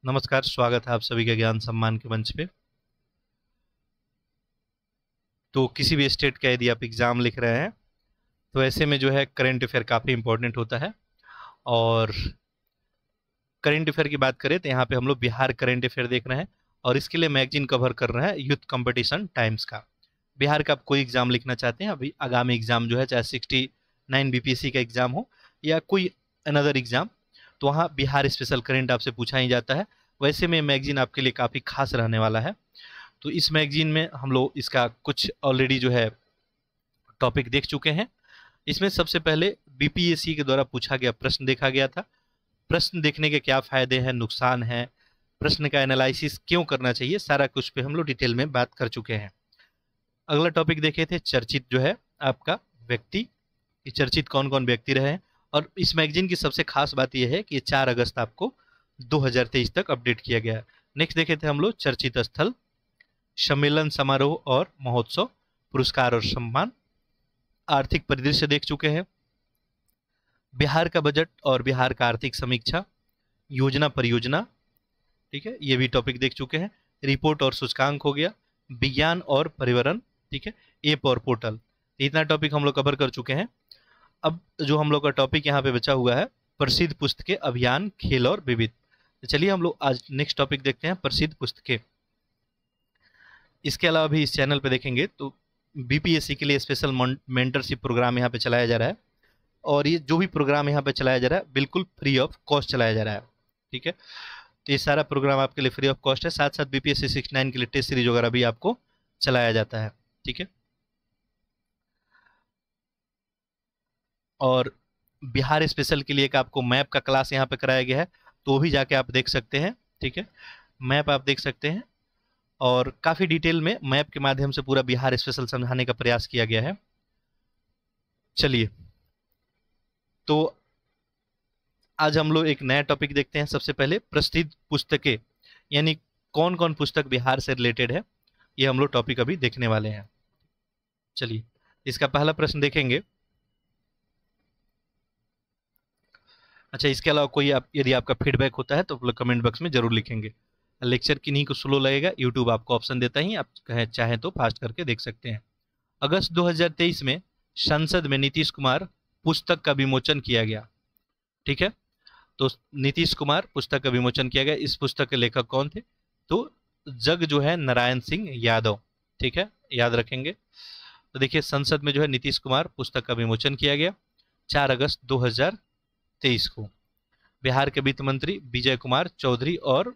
नमस्कार, स्वागत है आप सभी के ज्ञान सम्मान के मंच पे। तो किसी भी स्टेट का यदि आप एग्ज़ाम लिख रहे हैं तो ऐसे में जो है करंट अफेयर काफ़ी इम्पोर्टेंट होता है। और करंट अफेयर की बात करें तो यहाँ पे हम लोग बिहार करंट अफेयर देख रहे हैं और इसके लिए मैगजीन कवर कर रहे हैं यूथ कंपटीशन टाइम्स का। बिहार का आप कोई एग्ज़ाम लिखना चाहते हैं, अभी आगामी एग्ज़ाम जो है चाहे 69 बीपीएससी का एग्ज़ाम हो या कोई अनदर एग्ज़ाम, तो वहाँ बिहार स्पेशल करंट आपसे पूछा ही जाता है। वैसे में मैगजीन आपके लिए काफ़ी खास रहने वाला है। तो इस मैगजीन में हम लोग इसका कुछ ऑलरेडी जो है टॉपिक देख चुके हैं। इसमें सबसे पहले बीपीएससी के द्वारा पूछा गया प्रश्न देखा गया था। प्रश्न देखने के क्या फायदे हैं, नुकसान हैं, प्रश्न का एनालिसिस क्यों करना चाहिए, सारा कुछ पे हम लोग डिटेल में बात कर चुके हैं। अगला टॉपिक देखे थे चर्चित जो है आपका व्यक्ति, कि चर्चित कौन कौन व्यक्ति रहे हैं। और इस मैगजीन की सबसे खास बात यह है कि ये 4 अगस्त आपको 2023 तक अपडेट किया गया है। नेक्स्ट देखे थे हम लोग चर्चित स्थल, सम्मेलन समारोह और महोत्सव, पुरस्कार और सम्मान, आर्थिक परिदृश्य देख चुके हैं, बिहार का बजट और बिहार का आर्थिक समीक्षा, योजना परियोजना, ठीक है, ये भी टॉपिक देख चुके हैं। रिपोर्ट और सूचकांक हो गया, विज्ञान और पर्यावरण, ठीक है, ऐप और पोर्टल। इतना टॉपिक हम लोग कवर कर चुके हैं। अब जो हम लोग का टॉपिक यहाँ पे बचा हुआ है प्रसिद्ध पुस्तकें, अभियान, खेल और विविध। तो चलिए हम लोग आज नेक्स्ट टॉपिक देखते हैं प्रसिद्ध पुस्तकें। इसके अलावा भी इस चैनल पे देखेंगे तो बीपीएससी के लिए स्पेशल मेंटरशिप प्रोग्राम यहाँ पे चलाया जा रहा है। और ये जो भी प्रोग्राम यहाँ पे चलाया जा रहा है बिल्कुल फ्री ऑफ कॉस्ट चलाया जा रहा है, ठीक है। तो ये सारा प्रोग्राम आपके लिए फ्री ऑफ कॉस्ट है। साथ साथ बीपीएससी 69 के लिए टेस्ट सीरीज वगैरह भी आपको चलाया जाता है, ठीक है। और बिहार स्पेशल के लिए एक आपको मैप का क्लास यहाँ पे कराया गया है, तो वो भी जाके आप देख सकते हैं, ठीक है। मैप आप देख सकते हैं और काफ़ी डिटेल में मैप के माध्यम से पूरा बिहार स्पेशल समझाने का प्रयास किया गया है। चलिए, तो आज हम लोग एक नया टॉपिक देखते हैं। सबसे पहले प्रसिद्ध पुस्तकें, यानी कौन कौन पुस्तक बिहार से रिलेटेड है, ये हम लोग टॉपिक अभी देखने वाले हैं। चलिए, इसका पहला प्रश्न देखेंगे। अच्छा, इसके अलावा कोई यदि आपका फीडबैक होता है तो आप लोग कमेंट बॉक्स में जरूर लिखेंगे। लेक्चर किन्हीं को स्लो लगेगा, यूट्यूब आपको ऑप्शन देता ही, आप चाहें तो फास्ट करके देख सकते हैं। अगस्त 2023 में संसद में नीतीश कुमार पुस्तक का विमोचन किया गया, ठीक है। तो नीतीश कुमार पुस्तक का विमोचन किया गया। इस पुस्तक के लेखक कौन थे? तो जग जो है नारायण सिंह यादव, ठीक है, याद रखेंगे। तो देखिए, संसद में जो है नीतीश कुमार पुस्तक का विमोचन किया गया 4 अगस्त 2023 को। बिहार के वित्त मंत्री विजय कुमार चौधरी और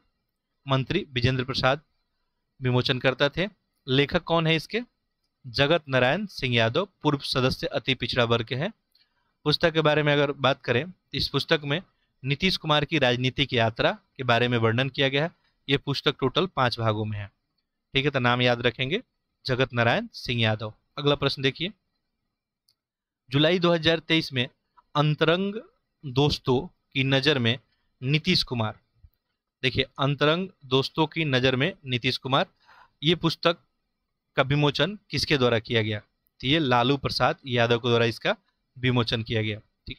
मंत्री विजेंद्र प्रसाद विमोचन करता थे। लेखक कौन है इसके? जगत नारायण सिंह यादव, पूर्व सदस्य अति पिछड़ा वर्ग के हैं। पुस्तक के बारे में अगर बात करें, इस पुस्तक में नीतीश कुमार की राजनीतिक यात्रा के बारे में वर्णन किया गया है। ये पुस्तक टोटल 5 भागों में है, ठीक है। तो नाम याद रखेंगे, जगत नारायण सिंह यादव। अगला प्रश्न देखिए, जुलाई 2023 में अंतरंग दोस्तों की नज़र में नीतीश कुमार, देखिए अंतरंग दोस्तों की नज़र में नीतीश कुमार, ये पुस्तक का विमोचन किसके द्वारा किया गया? तो ये लालू प्रसाद यादव के द्वारा इसका विमोचन किया गया, ठीक।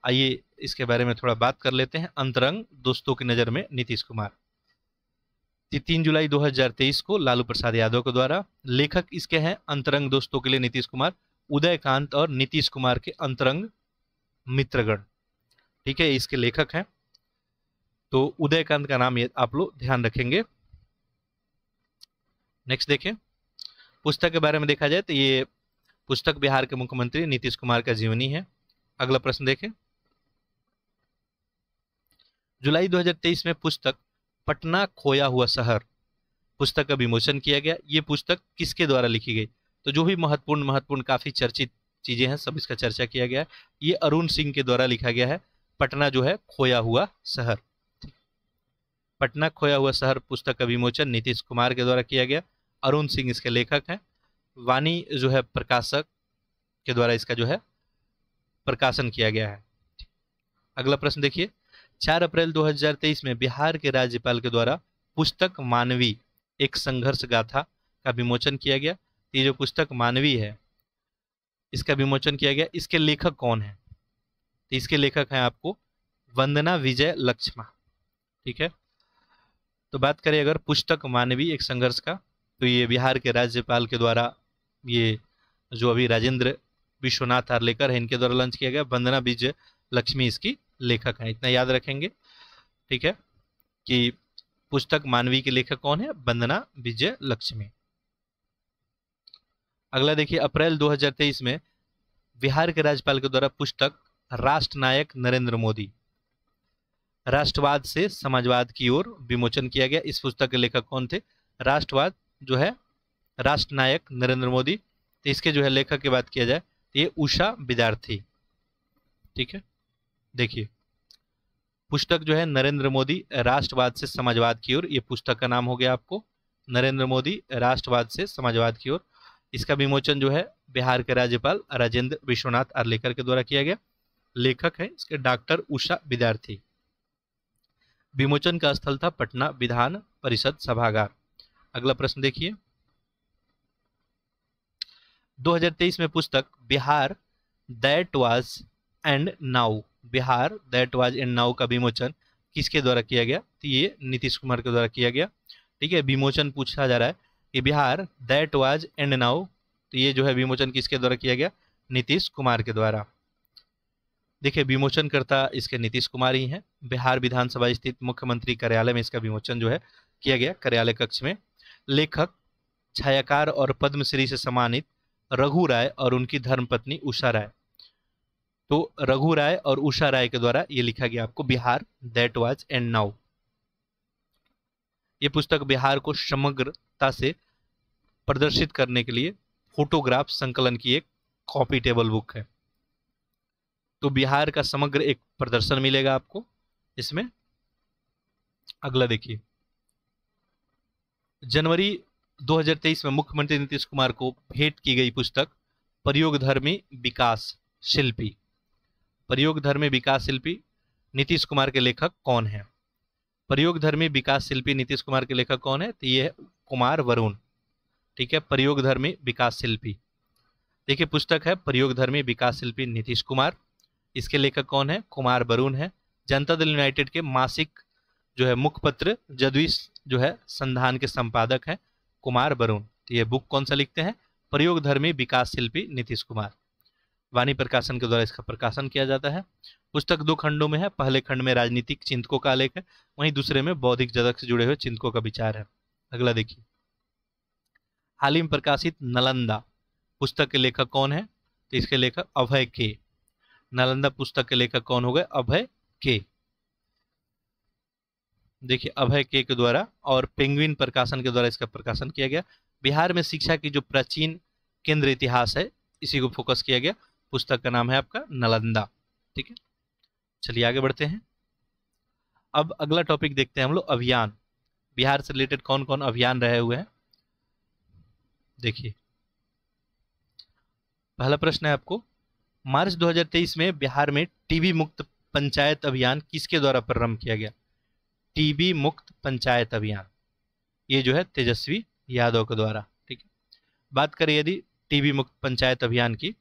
आइए इसके बारे में थोड़ा बात कर लेते हैं। अंतरंग दोस्तों की नज़र में नीतीश कुमार, 3 जुलाई 2023 को लालू प्रसाद यादव के द्वारा। लेखक इसके हैं अंतरंग दोस्तों के लिए नीतीश कुमार, उदयकांत और नीतीश कुमार के अंतरंग मित्रगण, ठीक है, इसके लेखक हैं। तो उदयकांत का नाम ये आप लोग ध्यान रखेंगे। नेक्स्ट देखें, पुस्तक के बारे में देखा जाए तो ये पुस्तक बिहार के मुख्यमंत्री नीतीश कुमार का जीवनी है। अगला प्रश्न देखें, जुलाई 2023 में पुस्तक पटना खोया हुआ शहर पुस्तक का विमोचन किया गया। ये पुस्तक किसके द्वारा लिखी गई? तो जो भी महत्वपूर्ण काफी चर्चित चीजें हैं सब इसका चर्चा किया गया है। ये अरुण सिंह के द्वारा लिखा गया है, पटना जो है खोया हुआ शहर। पटना खोया हुआ शहर पुस्तक का विमोचन नीतीश कुमार के द्वारा किया गया। अरुण सिंह इसके लेखक हैं। वाणी जो है प्रकाशक के द्वारा इसका जो है प्रकाशन किया गया है। अगला प्रश्न देखिए, 4 अप्रैल 2023 में बिहार के राज्यपाल के द्वारा पुस्तक मानवी एक संघर्ष गाथा का विमोचन किया गया। ये जो पुस्तक मानवी है इसका विमोचन किया गया, इसके लेखक कौन है? तो इसके लेखक हैं आपको वंदना विजय लक्ष्मा, ठीक है। तो बात करें अगर पुस्तक मानवी एक संघर्ष का, तो ये बिहार के राज्यपाल के द्वारा, ये जो अभी राजेंद्र विश्वनाथ आर्लेकर है इनके द्वारा लॉन्च किया गया। वंदना विजय लक्ष्मी इसकी लेखक है, इतना याद रखेंगे। ठीक है, कि पुस्तक मानवी के लेखक कौन है? वंदना विजय लक्ष्मी। अगला देखिए, अप्रैल 2023 में बिहार के राज्यपाल के द्वारा पुस्तक राष्ट्र नायक नरेंद्र मोदी, राष्ट्रवाद से समाजवाद की ओर विमोचन किया गया। इस पुस्तक के लेखक कौन थे? राष्ट्रवाद जो है राष्ट्र नायक नरेंद्र मोदी। तो इसके जो है लेखक की बात किया जाए तो ये उषा विद्यार्थी। ठीक है, देखिए पुस्तक जो है नरेंद्र मोदी राष्ट्रवाद से समाजवाद की ओर, ये पुस्तक का नाम हो गया आपको नरेंद्र मोदी राष्ट्रवाद से समाजवाद की ओर। इसका विमोचन जो है बिहार के राज्यपाल राजेंद्र विश्वनाथ आर्लेकर के द्वारा किया गया। लेखक है इसके डॉक्टर उषा विद्यार्थी। विमोचन का स्थल था पटना विधान परिषद सभागार। अगला प्रश्न देखिए, 2023 में पुस्तक Bihar that was and now, Bihar that was and now का विमोचन किसके द्वारा किया गया? तो ये नीतीश कुमार के द्वारा किया गया। ठीक है, विमोचन पूछा जा रहा है कि Bihar that was and now, तो ये जो है विमोचन किसके द्वारा किया गया? नीतीश कुमार के द्वारा। देखिए विमोचनकर्ता इसके नीतीश कुमार ही हैं। बिहार विधानसभा स्थित मुख्यमंत्री कार्यालय में इसका विमोचन जो है किया गया, कार्यालय कक्ष में। लेखक, छायाकार और पद्मश्री से सम्मानित रघु राय और उनकी धर्मपत्नी उषा राय। तो रघु राय और उषा राय के द्वारा ये लिखा गया आपको Bihar that was and now. ये पुस्तक बिहार को समग्रता से प्रदर्शित करने के लिए फोटोग्राफ संकलन की एक कॉपी टेबल बुक है। तो बिहार का समग्र एक प्रदर्शन मिलेगा आपको इसमें। अगला देखिए, जनवरी 2023 में मुख्यमंत्री नीतीश कुमार को भेंट की गई पुस्तक प्रयोगधर्मी विकास शिल्पी। प्रयोगधर्मी विकास शिल्पी नीतीश कुमार के लेखक कौन है? प्रयोगधर्मी विकास शिल्पी नीतीश कुमार के लेखक कौन है? तो ये है कुमार वरुण। ठीक है, प्रयोगधर्मी विकास शिल्पी। देखिए पुस्तक है प्रयोगधर्मी विकास शिल्पी नीतीश कुमार, इसके लेखक कौन है? कुमार वरुण है। जनता दल यूनाइटेड के मासिक जो है मुखपत्र जदवीश जो है संधान के संपादक हैं कुमार वरुण। तो ये बुक कौन सा लिखते हैं? प्रयोगधर्मी विकास शिल्पी नीतीश कुमार। वाणी प्रकाशन के द्वारा इसका प्रकाशन किया जाता है। पुस्तक 2 खंडों में है। पहले खंड में राजनीतिक चिंतकों का आलेख है, वहीं दूसरे में बौद्धिक जगत से जुड़े हुए चिंतकों का विचार है। अगला देखिए, हाल ही में प्रकाशित नालंदा पुस्तक के लेखक कौन है? तो इसके लेखक अभय के। नालंदा पुस्तक के लेखक कौन हो गए? अभय के। देखिए अभय के द्वारा और पेंगुइन प्रकाशन के द्वारा इसका प्रकाशन किया गया। बिहार में शिक्षा की जो प्राचीन केंद्र इतिहास है इसी को फोकस किया गया। पुस्तक का नाम है आपका नालंदा। ठीक है, चलिए आगे बढ़ते हैं। अब अगला टॉपिक देखते हैं हम लोग, अभियान। बिहार से रिलेटेड कौन कौन अभियान रहे हुए हैं देखिए। पहला प्रश्न है आपको, मार्च 2023 में बिहार में टीबी मुक्त पंचायत अभियान किसके द्वारा प्रारंभ किया गया? टीबी मुक्त पंचायत अभियान, ये जो है तेजस्वी यादव के द्वारा। ठीक है, बात करें यदि टीबी मुक्त पंचायत अभियान की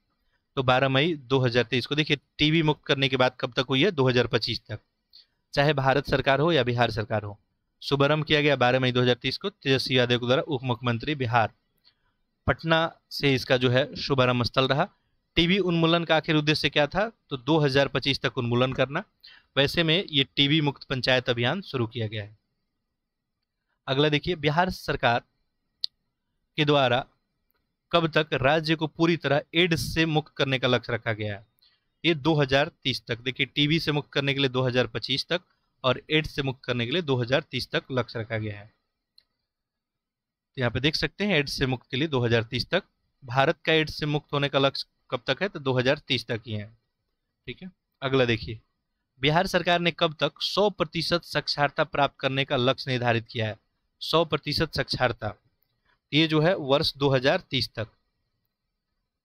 तो 12 मई 2023 को। देखिए टीबी मुक्त करने की बात कब तक हुई है? 2025 तक, चाहे भारत सरकार हो या बिहार सरकार हो। शुभारंभ किया गया 12 मई 2030 को तेजस्वी यादव के द्वारा, उप मुख्यमंत्री बिहार। पटना से इसका जो है शुभारंभ स्थल रहा। टीबी उन्मूलन का आखिर उद्देश्य क्या था? तो 2025 तक उन्मूलन करना। वैसे में ये टीबी मुक्त पंचायत अभियान शुरू किया गया है। अगला देखिए, बिहार सरकार के द्वारा कब तक राज्य को पूरी तरह एड्स से मुक्त करने का लक्ष्य रखा गया है? ये 2030 तक। देखिए टीबी से मुक्त करने के लिए 2025 तक और एड्स से मुक्त करने के लिए 2030 तक लक्ष्य रखा गया है। तो यहाँ पे देख सकते हैं एड्स से मुक्त के लिए 2030 तक। भारत का एड्स से मुक्त होने का लक्ष्य कब तक है? तो 2030 तक ही है। ठीक है, अगला देखिए, बिहार सरकार ने कब तक 100% साक्षरता प्राप्त करने का लक्ष्य निर्धारित किया है? 100% साक्षरता, ये जो है वर्ष 2030 तक।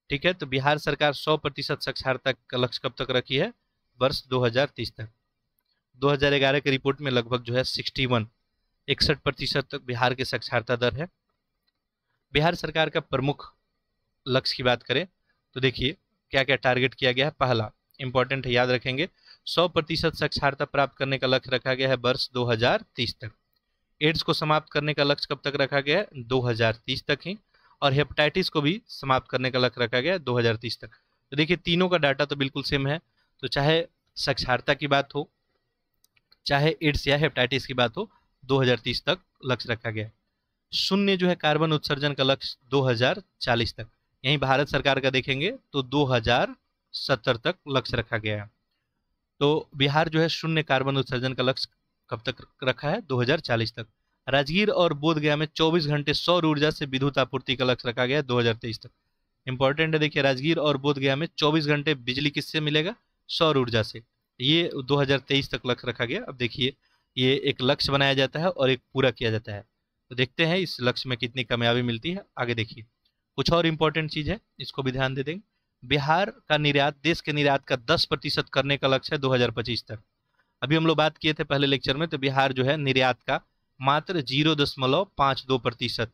ठीक है, तो बिहार सरकार 100% साक्षरता का लक्ष्य कब तक रखी है? वर्ष 2030 तक। 2011 की रिपोर्ट में लगभग जो है 61% तक बिहार की साक्षरता दर है। बिहार सरकार का प्रमुख लक्ष्य की बात करें तो देखिए क्या क्या टारगेट किया गया है। पहला इंपॉर्टेंट है, याद रखेंगे, 100% साक्षरता प्राप्त करने का लक्ष्य रखा गया है वर्ष 2030 तक। एड्स को समाप्त करने का लक्ष्य कब तक रखा गया है? 2030 तक ही। और हेपेटाइटिस को भी समाप्त करने का लक्ष्य रखा गया है 2030 तक। तो देखिए तीनों का डाटा तो बिल्कुल सेम है। तो चाहे साक्षरता की बात हो, चाहे एड्स या हेपेटाइटिस की बात हो, 2030 तक लक्ष्य रखा गया है। शून्य जो है कार्बन उत्सर्जन का लक्ष्य 2040 तक। यहीं भारत सरकार का देखेंगे तो 2070 तक लक्ष्य रखा गया है। तो बिहार जो है शून्य कार्बन उत्सर्जन का लक्ष्य कब तक रखा है? 2040 तक। राजगीर और बोधगया में 24 घंटे सौर ऊर्जा से विद्युत आपूर्ति का लक्ष्य रखा गया है 2023 तक। इंपॉर्टेंट है, देखिए राजगीर और बोधगया में 24 घंटे बिजली किससे मिलेगा? सौर ऊर्जा से। ये 2023 तक लक्ष्य रखा गया। अब देखिए ये एक लक्ष्य बनाया जाता है और एक पूरा किया जाता है। तो देखते हैं इस लक्ष्य में कितनी कामयाबी मिलती है। आगे देखिए कुछ और इंपॉर्टेंट चीज है, इसको भी ध्यान दे देंगे। बिहार का निर्यात देश के निर्यात का 10% करने का लक्ष्य है 2025 तक। अभी हम लोग बात किए थे पहले लेक्चर में, तो बिहार जो है निर्यात का मात्र 0.52%,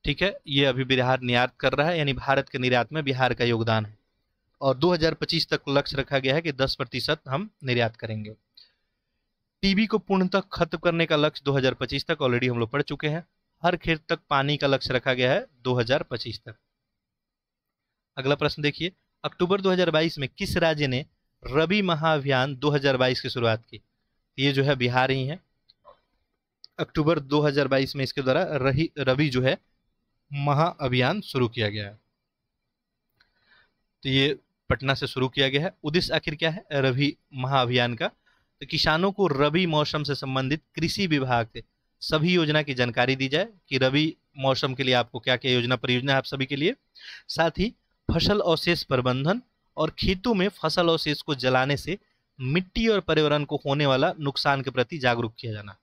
ठीक है, ये अभी बिहार निर्यात कर रहा है, यानी भारत के निर्यात में बिहार का योगदान है। और 2025 तक लक्ष्य रखा गया है कि 10% हम निर्यात करेंगे। टीबी को पूर्णतः खत्म करने का लक्ष्य 2025 तक ऑलरेडी हम लोग पढ़ चुके हैं। हर खेत तक पानी का लक्ष्य रखा गया है 2025 तक। अगला प्रश्न देखिए, अक्टूबर 2022 में किस राज्य ने रबी महाअभियान 2022 की शुरुआत की? ये जो है बिहार ही है। अक्टूबर 2022 में इसके द्वारा रबी जो है महाअभियान शुरू किया गया है। तो ये पटना से शुरू किया गया है। उद्देश्य आखिर क्या है रबी महाअभियान का? तो किसानों को रबी मौसम से संबंधित कृषि विभाग से सभी योजना की जानकारी दी जाए कि रबी मौसम के लिए आपको क्या क्या योजना परियोजना है आप सभी के लिए। साथ ही फसल अवशेष प्रबंधन और खेतों में फसल अवशेष को जलाने से मिट्टी और पर्यावरण को होने वाला नुकसान के प्रति जागरूक किया जाना।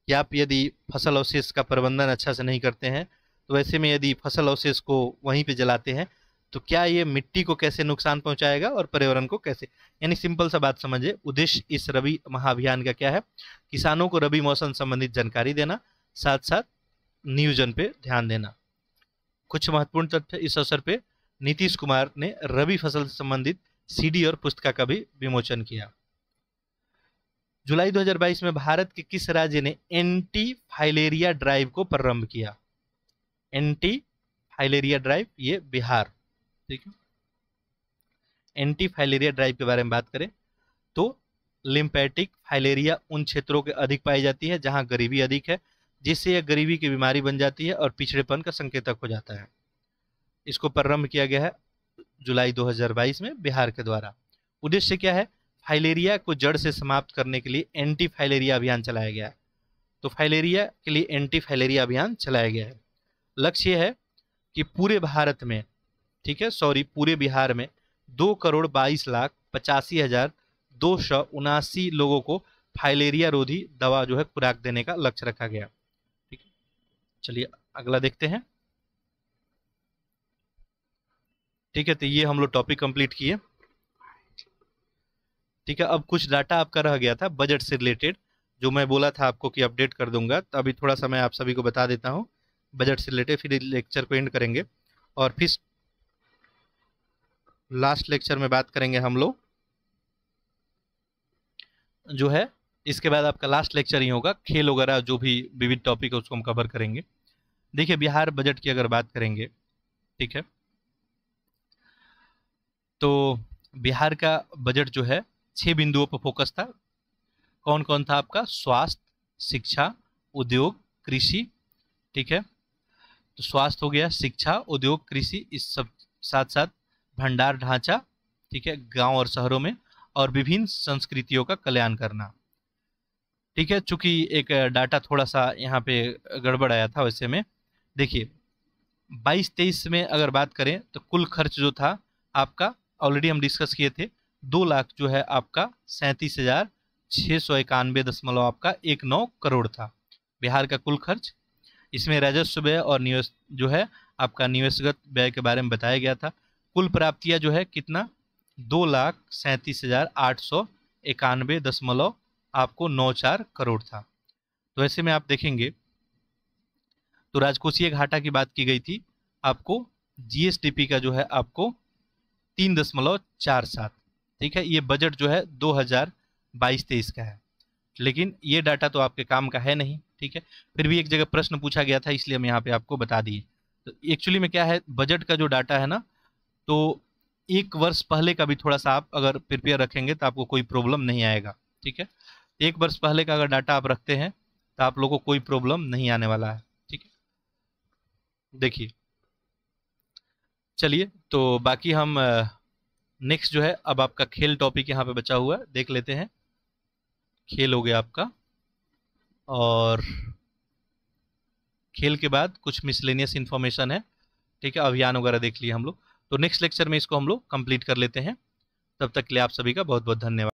कि आप यदि फसल अवशेष का प्रबंधन अच्छा से नहीं करते हैं, तो वैसे में यदि फसल अवशेष को वहीं पे जलाते हैं तो क्या ये मिट्टी को कैसे नुकसान पहुंचाएगा और पर्यावरण को कैसे, यानी सिंपल सा बात समझिए। उद्देश्य इस रबी महाअभियान का क्या है? किसानों को रबी मौसम संबंधित जानकारी देना, साथ साथ नियोजन पे ध्यान देना। कुछ महत्वपूर्ण तथ्य इस अवसर पे नीतीश कुमार ने रबी फसल से संबंधित सीडी और पुस्तिका का भी विमोचन किया। जुलाई 2022 में भारत के किस राज्य ने एंटी फाइलेरिया ड्राइव को प्रारंभ किया? एंटी फाइलेरिया ड्राइव, ये बिहार, ठीक है। एंटी फाइलेरिया ड्राइव के बारे में बात करें तो लिम्फेटिक फाइलेरिया उन क्षेत्रों के अधिक पाई जाती है जहां गरीबी अधिक है, जिससे यह गरीबी की बीमारी बन जाती है और पिछड़ेपन का संकेतक हो जाता है। इसको प्रारंभ किया गया है जुलाई 2022 में बिहार के द्वारा। उद्देश्य क्या है? फाइलेरिया को जड़ से समाप्त करने के लिए एंटी फाइलेरिया अभियान चलाया गया है। तो फाइलेरिया के लिए एंटी फाइलेरिया अभियान चलाया गया है। लक्ष्य है कि पूरे भारत में, ठीक है, पूरे बिहार में 2,22,85,279 लोगों को फाइलेरिया रोधी दवा जो है खुराक देने का लक्ष्य रखा गया। ठीक है, चलिए अगला देखते हैं। ठीक है, तो ये हम लोग टॉपिक कंप्लीट किए। ठीक है, अब कुछ डाटा आपका रह गया था बजट से रिलेटेड, जो मैं बोला था आपको कि अपडेट कर दूंगा, तो अभी थोड़ा सा मैं आप सभी को बता देता हूँ बजट से रिलेटेड, फिर लेक्चर को एंड करेंगे और फिर लास्ट लेक्चर में बात करेंगे हम लोग जो है, इसके बाद आपका लास्ट लेक्चर ही होगा, खेल वगैरह जो भी विविध टॉपिक है उसको हम कवर करेंगे। देखिए बिहार बजट की अगर बात करेंगे, ठीक है, तो बिहार का बजट जो है 6 बिंदुओं पर फोकस था। कौन कौन था आपका? स्वास्थ्य, शिक्षा, उद्योग, कृषि। ठीक है, तो स्वास्थ्य हो गया, शिक्षा, उद्योग, कृषि, इस सब साथ साथ भंडार ढांचा, ठीक है, गांव और शहरों में, और विभिन्न संस्कृतियों का कल्याण करना। ठीक है, चूंकि एक डाटा थोड़ा सा यहाँ पे गड़बड़ आया था, वैसे में देखिए 22-23 में अगर बात करें तो कुल खर्च जो था आपका ऑलरेडी हम डिस्कस किए थे, 2 लाख जो है आपका 37,691 आपका 19 करोड़ था बिहार का कुल खर्च। इसमें राजस्व व्यय और निवेश जो है आपका निवेशगत व्यय के बारे में बताया गया था। कुल प्राप्तियां जो है कितना? 2,37,891 आपको 94 करोड़ था। तो ऐसे में आप देखेंगे तो राजकोषीय घाटा की बात की गई थी, आपको जीएसडीपी का जो है आपको 3.47। ठीक है, ये बजट जो है 2022-23 का है। लेकिन ये डाटा तो आपके काम का है नहीं, ठीक है। फिर भी एक जगह प्रश्न पूछा गया था, इसलिए हम यहाँ पे आपको बता दिए। तो एक्चुअली में क्या है, बजट का जो डाटा है ना, तो 1 वर्ष पहले का भी थोड़ा सा आप अगर प्रिपेयर रखेंगे तो आपको कोई प्रॉब्लम नहीं आएगा, ठीक है। 1 वर्ष पहले का अगर डाटा आप रखते हैं तो आप लोगों को कोई प्रॉब्लम नहीं आने वाला है, ठीक है। देखिए, चलिए तो बाकी हम नेक्स्ट जो है, अब आपका खेल टॉपिक यहाँ पे बचा हुआ है, देख लेते हैं। खेल हो गया आपका, और खेल के बाद कुछ मिसलेनियस इन्फॉर्मेशन है, ठीक है। अभियान वगैरह देख लिए हम लोग, तो नेक्स्ट लेक्चर में इसको हम लोग कंप्लीट कर लेते हैं। तब तक के लिए आप सभी का बहुत बहुत धन्यवाद।